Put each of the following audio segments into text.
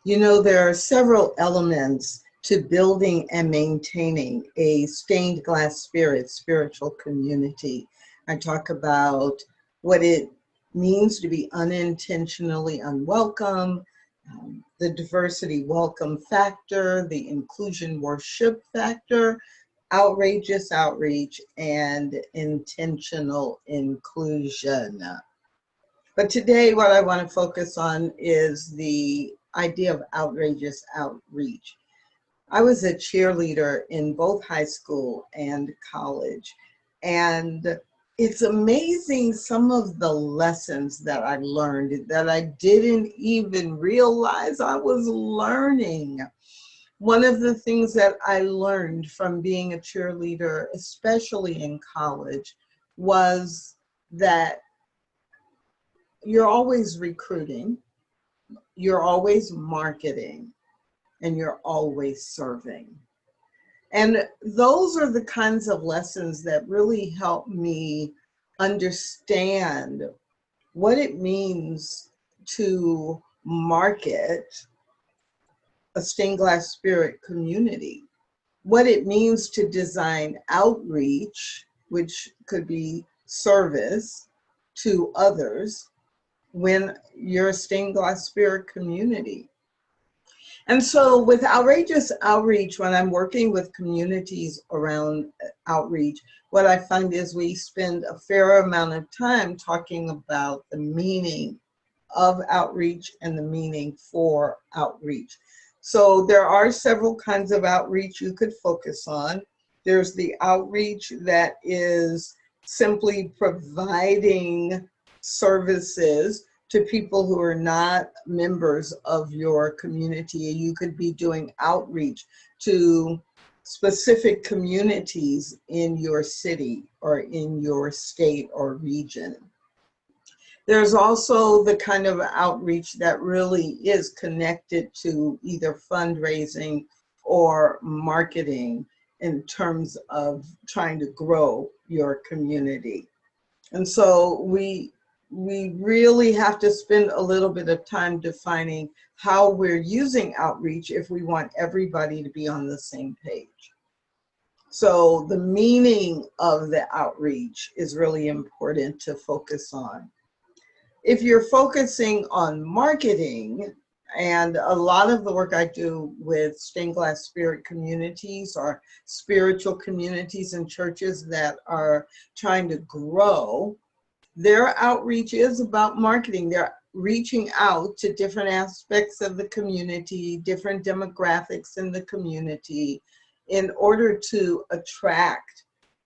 You know, there are several elements to building and maintaining a stained glass spirit, spiritual community. I talk about what it means to be unintentionally unwelcome, the diversity welcome factor, the inclusion worship factor, outrageous outreach, and intentional inclusion. But today, what I want to focus on is the idea of outrageous outreach. I was a cheerleader in both high school and college, and it's amazing some of the lessons that I learned that I didn't even realize I was learning. One of the things that I learned from being a cheerleader, especially in college, was that you're always recruiting, you're always marketing, and you're always serving. And those are the kinds of lessons that really help me understand what it means to market a stained glass spirit community, what it means to design outreach, which could be service to others when you're a stained glass spirit community. And so with outrageous outreach, when I'm working with communities around outreach, what I find is we spend a fair amount of time talking about the meaning of outreach and the meaning for outreach. So there are several kinds of outreach you could focus on. There's the outreach that is simply providing services to people who are not members of your community. You could be doing outreach to specific communities in your city or in your state or region. There's also the kind of outreach that really is connected to either fundraising or marketing in terms of trying to grow your community. And so we really have to spend a little bit of time defining how we're using outreach if we want everybody to be on the same page. So the meaning of the outreach is really important to focus on. If you're focusing on marketing, and a lot of the work I do with stained glass spirit communities or spiritual communities and churches that are trying to grow, their outreach is about marketing. They're reaching out to different aspects of the community, different demographics in the community, in order to attract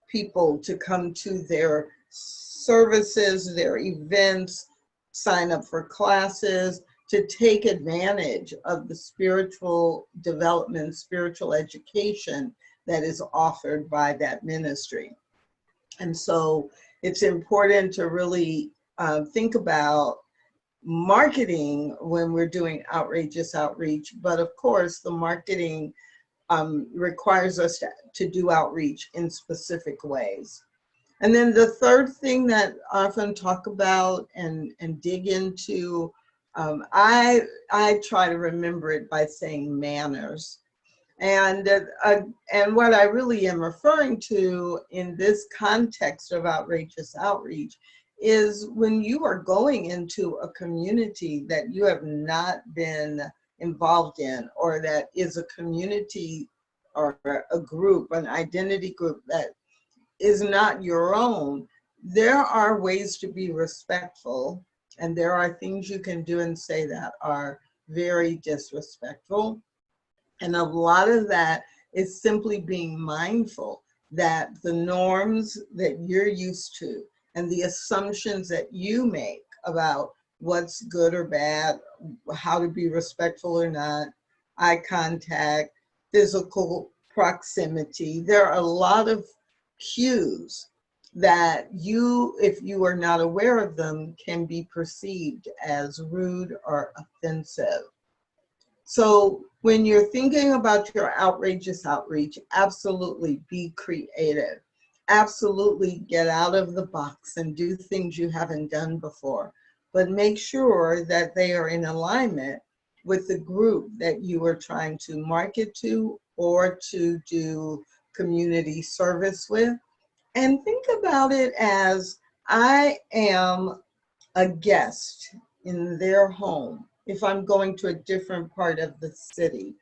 people to come to their services, their events, sign up for classes, to take advantage of the spiritual development, spiritual education that is offered by that ministry. And so it's important to really think about marketing when we're doing outrageous outreach. But of course, the marketing requires us to do outreach in specific ways. And then the third thing that I often talk about and dig into, I try to remember it by saying manners. And what I really am referring to in this context of outrageous outreach is when you are going into a community that you have not been involved in, or that is a community or a group, an identity group that is not your own, there are ways to be respectful, and there are things you can do and say that are very disrespectful. And a lot of that is simply being mindful that the norms that you're used to and the assumptions that you make about what's good or bad, how to be respectful or not, eye contact, physical proximity, there are a lot of cues that you, if you are not aware of them, can be perceived as rude or offensive. So when you're thinking about your outrageous outreach, absolutely be creative. Absolutely get out of the box and do things you haven't done before. But make sure that they are in alignment with the group that you are trying to market to or to do community service with. And think about it as I am a guest in their home if I'm going to a different part of the city.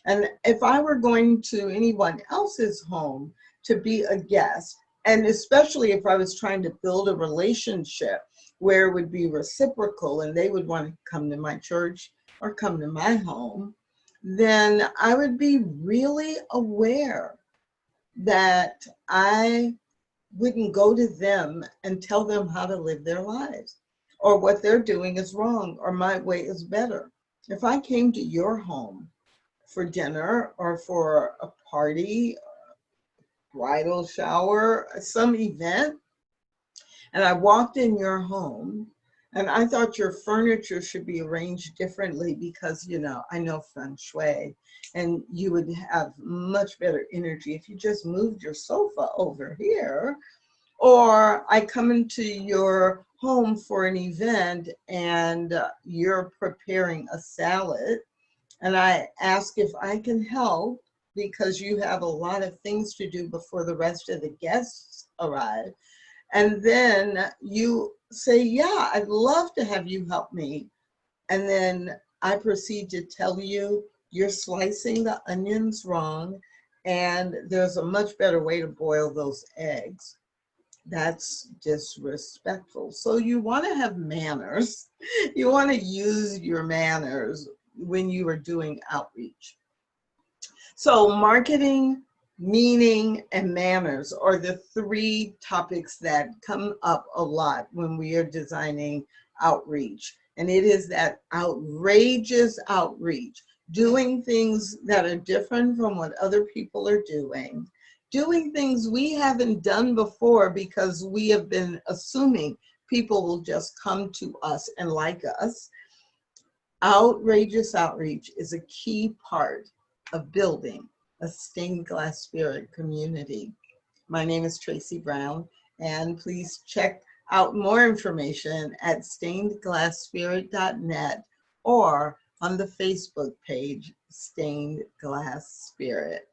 And if I were going to anyone else's home to be a guest, and especially if I was trying to build a relationship where it would be reciprocal and they would want to come to my church or come to my home, then I would be really aware that I wouldn't go to them and tell them how to live their lives or what they're doing is wrong or my way is better. If I came to your home for dinner or for a party, bridal shower, some event, and I walked in your home and I thought your furniture should be arranged differently because, I know feng shui and you would have much better energy if you just moved your sofa over here. Or I come into your home for an event and you're preparing a salad and I ask if I can help because you have a lot of things to do before the rest of the guests arrive. And then you say, yeah, I'd love to have you help me. And then I proceed to tell you you're slicing the onions wrong and there's a much better way to boil those eggs. That's disrespectful. So you want to have manners. You want to use your manners when you are doing outreach. So marketing, meaning, and manners are the three topics that come up a lot when we are designing outreach. And it is that outrageous outreach, doing things that are different from what other people are doing things we haven't done before because we have been assuming people will just come to us and like us. Outrageous outreach is a key part of building a stained glass spirit community. My name is Tracy Brown, and please check out more information at stainedglassspirit.net or on the Facebook page, Stained Glass Spirit.